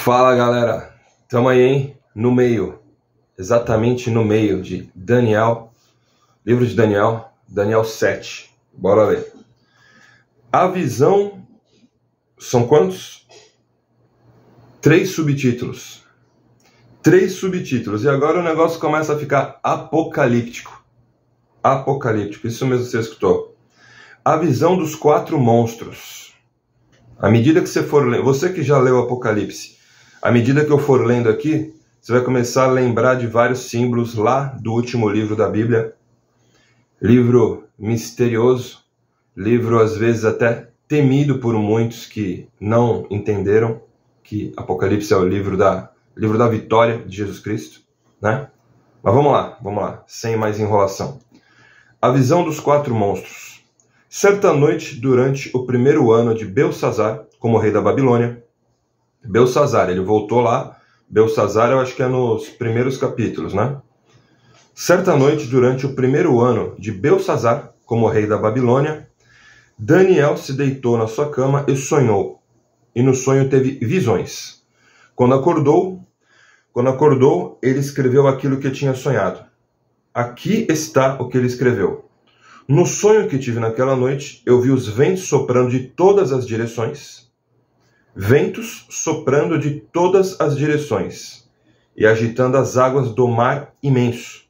Fala galera, tamo aí, hein? No meio, exatamente no meio de Daniel, livro de Daniel, Daniel 7. Bora ler. A visão, são quantos? 3 subtítulos. 3 subtítulos, e agora o negócio começa a ficar apocalíptico. Apocalíptico, isso mesmo que você escutou. A visão dos 4 monstros. À medida que você for lendo, você que já leu Apocalipse, à medida que eu for lendo aqui, você vai começar a lembrar de vários símbolos lá do último livro da Bíblia. Livro misterioso, livro às vezes até temido por muitos que não entenderam que Apocalipse é o livro da vitória de Jesus Cristo, né? Mas vamos lá, sem mais enrolação. A visão dos 4 monstros. Certa noite, durante o primeiro ano de Belsassar, como rei da Babilônia, Belsassar, ele voltou lá, Belsassar eu acho que é nos primeiros capítulos, né? Certa noite, durante o primeiro ano de Belsassar, como rei da Babilônia, Daniel se deitou na sua cama e sonhou, e no sonho teve visões. Quando acordou, ele escreveu aquilo que tinha sonhado. Aqui está o que ele escreveu. No sonho que tive naquela noite, eu vi os ventos soprando de todas as direções, e agitando as águas do mar imenso.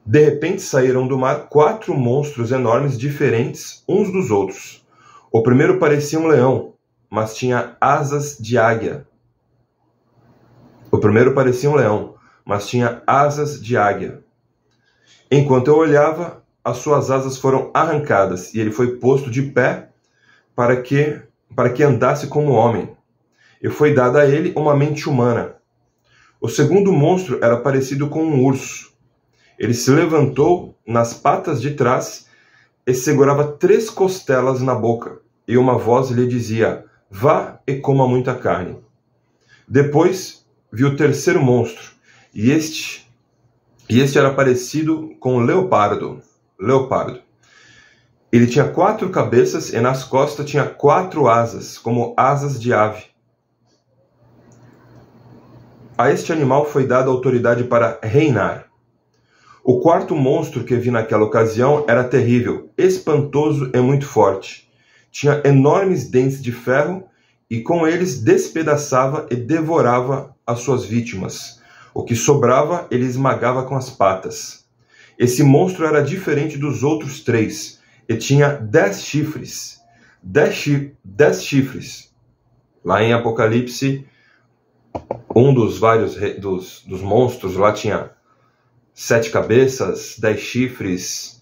De repente saíram do mar 4 monstros enormes, diferentes uns dos outros. O primeiro parecia um leão, mas tinha asas de águia. Enquanto eu olhava, as suas asas foram arrancadas, e ele foi posto de pé para que andasse como homem. E foi dada a ele uma mente humana. O segundo monstro era parecido com um urso. Ele se levantou nas patas de trás e segurava 3 costelas na boca, e uma voz lhe dizia: vá e coma muita carne. Depois vi o terceiro monstro, e este era parecido com um leopardo. Ele tinha 4 cabeças e nas costas tinha 4 asas, como asas de ave. A este animal foi dada autoridade para reinar. O quarto monstro que vi naquela ocasião era terrível, espantoso e muito forte. Tinha enormes dentes de ferro e com eles despedaçava e devorava as suas vítimas. O que sobrava ele esmagava com as patas. Esse monstro era diferente dos outros 3 e tinha 10 chifres. 10 chifres. Lá em Apocalipse, um dos vários dos monstros lá tinha 7 cabeças, 10 chifres.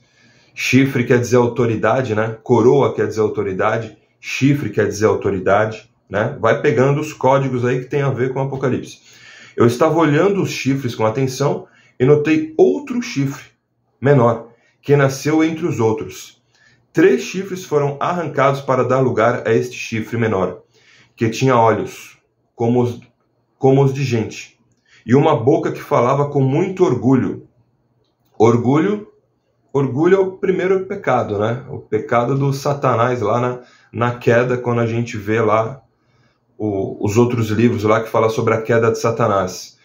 Chifre quer dizer autoridade, né? Coroa quer dizer autoridade. Chifre quer dizer autoridade, né? Vai pegando os códigos aí que tem a ver com Apocalipse. Eu estava olhando os chifres com atenção e notei outro chifre menor, que nasceu entre os outros. 3 chifres foram arrancados para dar lugar a este chifre menor, que tinha olhos, como os de gente, e uma boca que falava com muito orgulho. Orgulho é o primeiro pecado, né? O pecado do Satanás lá na queda, quando a gente vê lá os outros livros lá que falam sobre a queda de Satanás.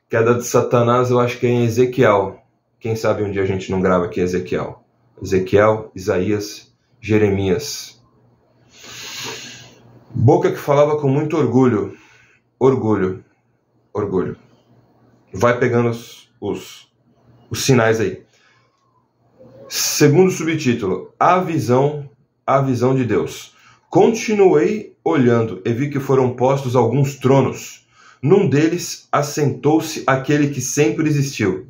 Queda de Satanás eu acho que é em Ezequiel. Quem sabe um dia a gente não grava aqui Ezequiel. Ezequiel, Isaías, Jeremias. Boca que falava com muito orgulho. Orgulho. Vai pegando os sinais aí. Segundo subtítulo, a visão de Deus. Continuei olhando e vi que foram postos alguns tronos. Num deles assentou-se aquele que sempre existiu.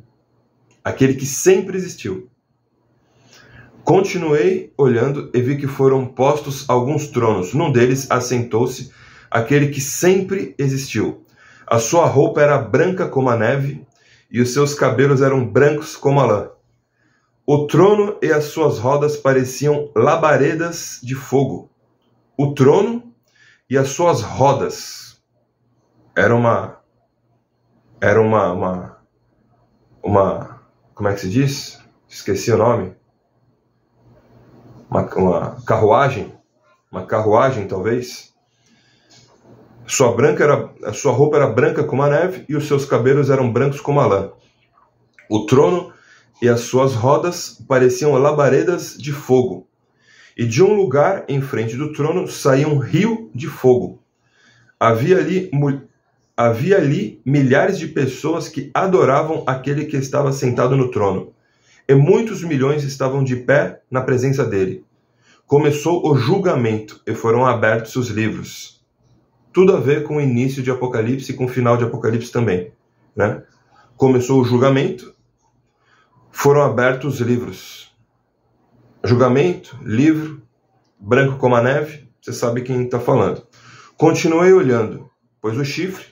Continuei olhando e vi que foram postos alguns tronos. Num deles assentou-se aquele que sempre existiu. A sua roupa era branca como a neve e os seus cabelos eram brancos como a lã. O trono e as suas rodas pareciam labaredas de fogo. O trono e as suas rodas era uma como é que se diz? Esqueci o nome. Uma carruagem talvez. Sua roupa era branca como a neve e os seus cabelos eram brancos como a lã. O trono e as suas rodas pareciam labaredas de fogo. E de um lugar em frente do trono saía um rio de fogo. Havia ali milhares de pessoas que adoravam aquele que estava sentado no trono. E muitos milhões estavam de pé na presença dele. Começou o julgamento e foram abertos os livros. Tudo a ver com o início de Apocalipse e com o final de Apocalipse também, né? Começou o julgamento, foram abertos os livros. Julgamento, livro, branco como a neve, você sabe quem está falando. Continuei olhando, pois o chifre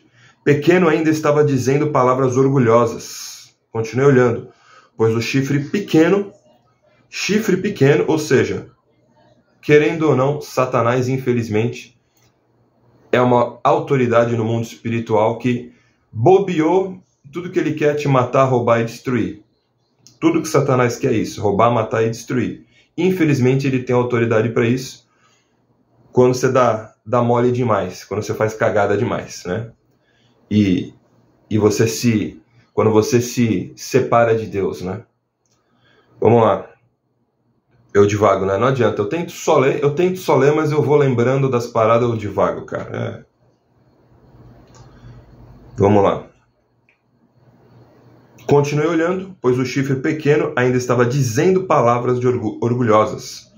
pequeno ainda estava dizendo palavras orgulhosas. Continuei olhando, pois o chifre pequeno, ou seja, querendo ou não, Satanás, infelizmente, é uma autoridade no mundo espiritual que bobeou. Tudo que ele quer é te matar, roubar e destruir. Tudo que Satanás quer é isso, roubar, matar e destruir. Infelizmente, ele tem autoridade para isso quando você dá mole demais, quando você faz cagada demais, né? E quando você se separa de Deus, né? Vamos lá. Eu divago, né? Não adianta. Eu tento só ler, mas eu vou lembrando das paradas, eu divago, cara. Vamos lá. Continuei olhando, pois o chifre pequeno ainda estava dizendo palavras orgulhosas.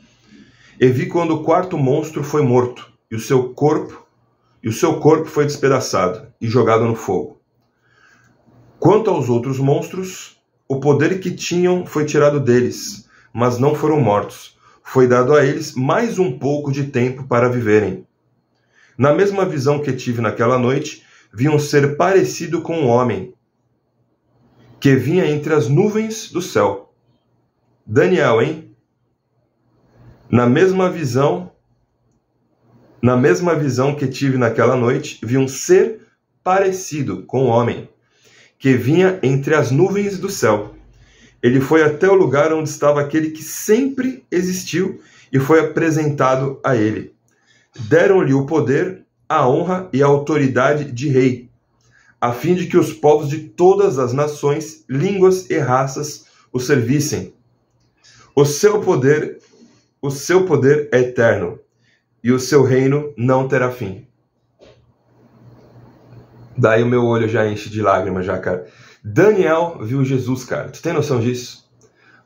E vi quando o quarto monstro foi morto, e o seu corpo foi despedaçado e jogado no fogo. Quanto aos outros monstros, o poder que tinham foi tirado deles, mas não foram mortos. Foi dado a eles mais um pouco de tempo para viverem. Na mesma visão que tive naquela noite, vi um ser parecido com um homem, que vinha entre as nuvens do céu. Daniel, hein? Na mesma visão que tive naquela noite, vi um ser parecido com um homem, que vinha entre as nuvens do céu. Ele foi até o lugar onde estava aquele que sempre existiu e foi apresentado a ele. Deram-lhe o poder, a honra e a autoridade de rei, a fim de que os povos de todas as nações, línguas e raças o servissem. O seu poder é eterno, e o seu reino não terá fim. Daí o meu olho já enche de lágrimas, já, cara. Daniel viu Jesus, cara. Tu tem noção disso?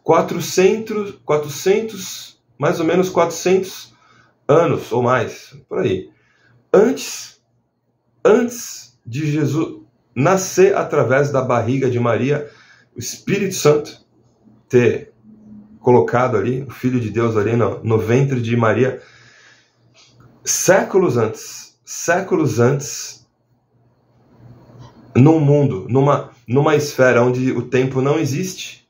400, mais ou menos 400 anos ou mais, por aí. Antes de Jesus nascer através da barriga de Maria, o Espírito Santo ter colocado ali, o Filho de Deus ali no ventre de Maria, séculos antes, num mundo, numa esfera onde o tempo não existe,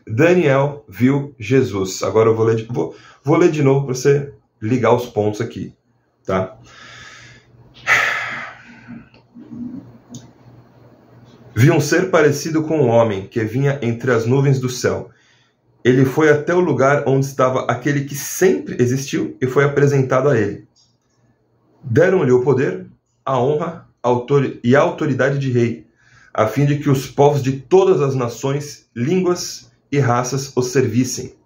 Daniel viu Jesus. Agora eu vou ler de novo para você ligar os pontos aqui, tá? Vi um ser parecido com um homem que vinha entre as nuvens do céu. Ele foi até o lugar onde estava aquele que sempre existiu e foi apresentado a ele. Deram-lhe o poder, a honra e a autoridade de rei, a fim de que os povos de todas as nações, línguas e raças o servissem.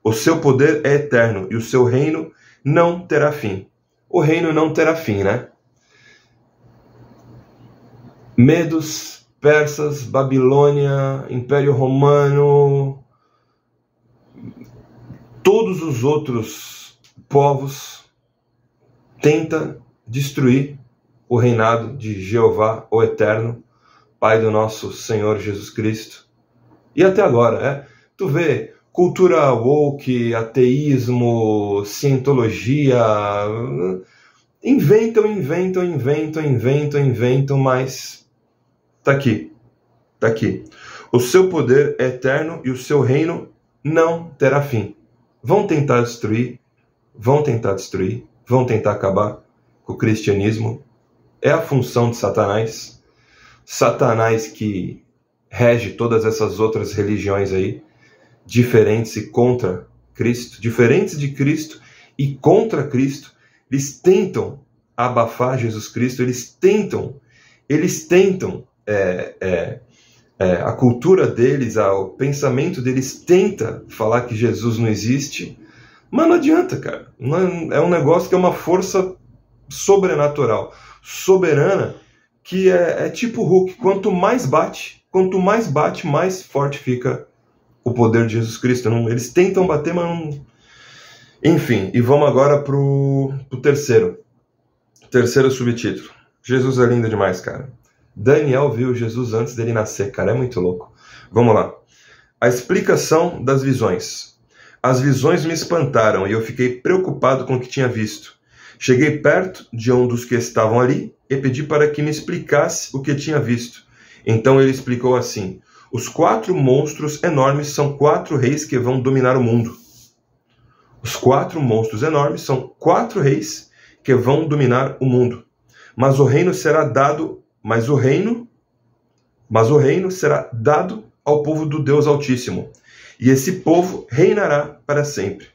O seu poder é eterno e o seu reino não terá fim. O reino não terá fim, né? Medos, persas, Babilônia, Império Romano, todos os outros povos tentam destruir o reinado de Jeová, o Eterno, Pai do nosso Senhor Jesus Cristo. E até agora, tu vê cultura woke, ateísmo, cientologia, inventam, mas tá aqui. O seu poder é eterno e o seu reino não terá fim. Vão tentar destruir, vão tentar acabar com o cristianismo. É a função de Satanás. Satanás que rege todas essas outras religiões aí, diferentes de Cristo e contra Cristo, eles tentam abafar Jesus Cristo, eles tentam a cultura deles, o pensamento deles tenta falar que Jesus não existe, mas não adianta, cara. É um negócio que é uma força sobrenatural, soberana, que é tipo Hulk. Quanto mais bate, mais forte fica o poder de Jesus Cristo. Eles tentam bater, mas não... Enfim, e vamos agora pro terceiro subtítulo. Jesus é lindo demais, cara. Daniel viu Jesus antes dele nascer, cara, é muito louco. Vamos lá. A explicação das visões. As visões me espantaram e eu fiquei preocupado com o que tinha visto. Cheguei perto de um dos que estavam ali e pedi para que me explicasse o que tinha visto. Então ele explicou assim: os 4 monstros enormes são 4 reis que vão dominar o mundo. Os 4 monstros enormes são 4 reis que vão dominar o mundo. Mas o reino será dado ao povo do Deus Altíssimo, e esse povo reinará para sempre.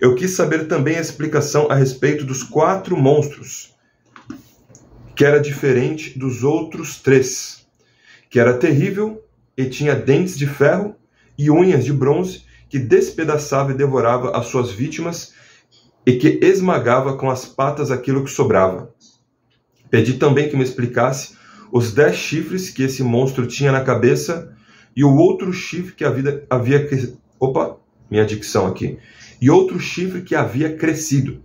Eu quis saber também a explicação a respeito dos 4 monstros, que era diferente dos outros 3, que era terrível e tinha dentes de ferro e unhas de bronze, que despedaçava e devorava as suas vítimas e que esmagava com as patas aquilo que sobrava. Pedi também que me explicasse os 10 chifres que esse monstro tinha na cabeça e o outro chifre que E outro chifre que havia crescido,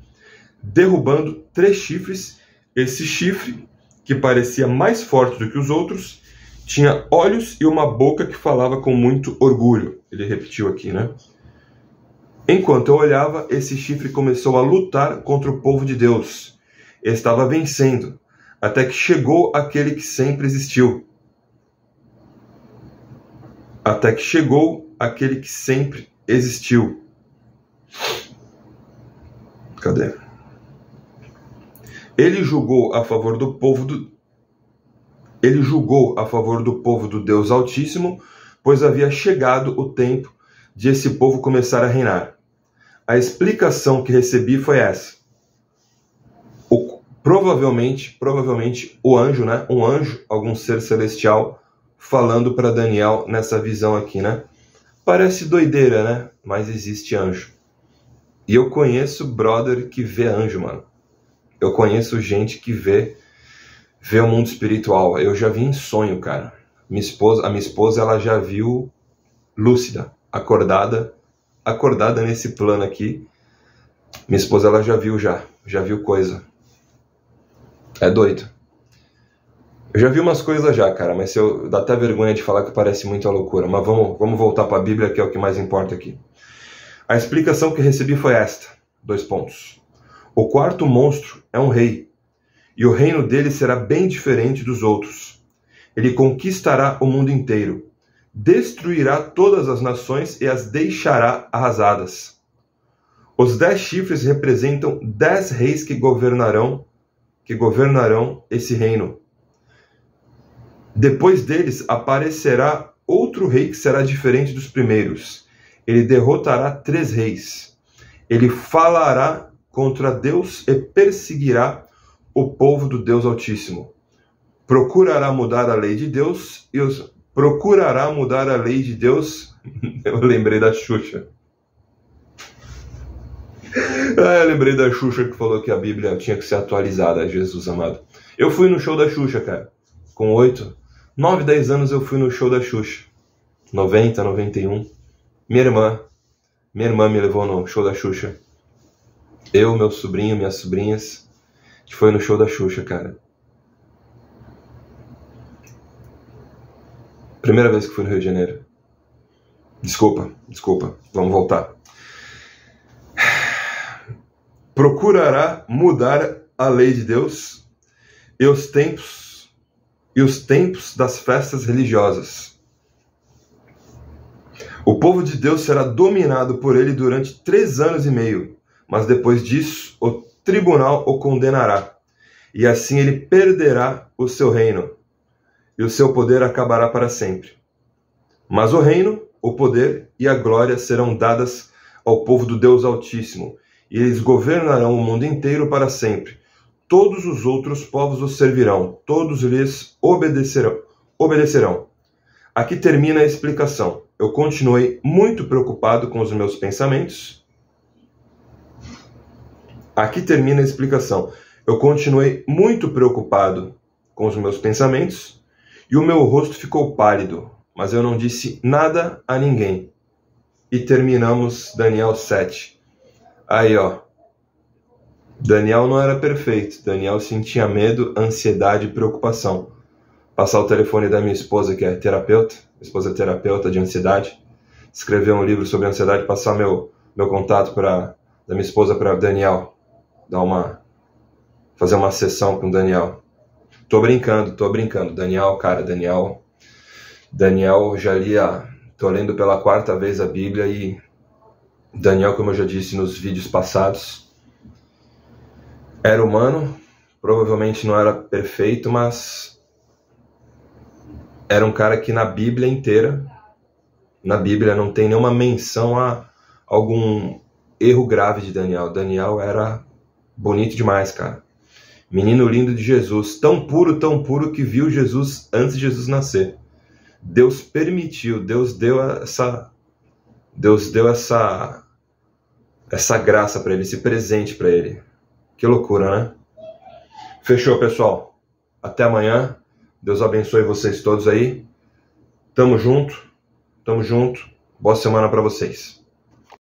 derrubando 3 chifres. Esse chifre, que parecia mais forte do que os outros, tinha olhos e uma boca que falava com muito orgulho. Ele repetiu aqui, né? Enquanto eu olhava, esse chifre começou a lutar contra o povo de Deus. Estava vencendo, até que chegou aquele que sempre existiu. Cadê? Ele julgou a favor do povo do Deus Altíssimo, pois havia chegado o tempo de esse povo começar a reinar. A explicação que recebi foi essa. Provavelmente o anjo, né? Um anjo, algum ser celestial, falando para Daniel nessa visão aqui, né? Parece doideira, né? Mas existe anjo. E eu conheço brother que vê anjo, mano. Eu conheço gente que vê o mundo espiritual. Eu já vi em sonho, cara. A minha esposa, ela já viu lúcida, acordada nesse plano aqui. Minha esposa, ela já viu coisa. É doido. Eu já vi umas coisas já, cara, mas dá até vergonha de falar que parece muita loucura. Mas vamos voltar para a Bíblia, que é o que mais importa aqui. A explicação que recebi foi esta. 2 pontos. O 4º monstro é um rei, e o reino dele será bem diferente dos outros. Ele conquistará o mundo inteiro, destruirá todas as nações e as deixará arrasadas. Os 10 chifres representam 10 reis que governarão esse reino. Depois deles aparecerá outro rei que será diferente dos primeiros. Ele derrotará 3 reis. Ele falará contra Deus e perseguirá o povo do Deus Altíssimo. Procurará mudar a lei de Deus. Eu lembrei da Xuxa. Eu lembrei da Xuxa que falou que a Bíblia tinha que ser atualizada, Jesus amado. Eu fui no show da Xuxa, cara. Com 9, 10 anos eu fui no show da Xuxa. 90, 91. Minha irmã me levou no show da Xuxa. Eu, meu sobrinho, minhas sobrinhas, a gente foi no show da Xuxa, cara. Primeira vez que fui no Rio de Janeiro. Desculpa. Vamos voltar. Procurará mudar a lei de Deus e os tempos das festas religiosas. O povo de Deus será dominado por ele durante 3 anos e meio, mas depois disso o tribunal o condenará, e assim ele perderá o seu reino, e o seu poder acabará para sempre. Mas o reino, o poder e a glória serão dadas ao povo do Deus Altíssimo, e eles governarão o mundo inteiro para sempre. Todos os outros povos os servirão, todos lhes obedecerão. Aqui termina a explicação. Eu continuei muito preocupado com os meus pensamentos. Aqui termina a explicação. Eu continuei muito preocupado com os meus pensamentos e o meu rosto ficou pálido, mas eu não disse nada a ninguém. E terminamos Daniel 7. Aí, ó. Daniel não era perfeito. Daniel sentia medo, ansiedade e preocupação. Passar o telefone da minha esposa, que é terapeuta. Minha esposa é terapeuta de ansiedade. Escrever um livro sobre ansiedade, passar meu contato da minha esposa para Daniel. Fazer uma sessão com o Daniel. Tô brincando. Daniel, cara, Daniel já lia, tô lendo pela 4ª vez a Bíblia e Daniel, como eu já disse nos vídeos passados, era humano, provavelmente não era perfeito, mas era um cara que na Bíblia inteira, na Bíblia não tem nenhuma menção a algum erro grave de Daniel. Daniel era bonito demais, cara. Menino lindo de Jesus, tão puro que viu Jesus antes de Jesus nascer. Deus permitiu, Deus deu essa graça para ele, esse presente para ele. Que loucura, né? Fechou, pessoal. Até amanhã. Deus abençoe vocês todos aí. Tamo junto. Boa semana para vocês.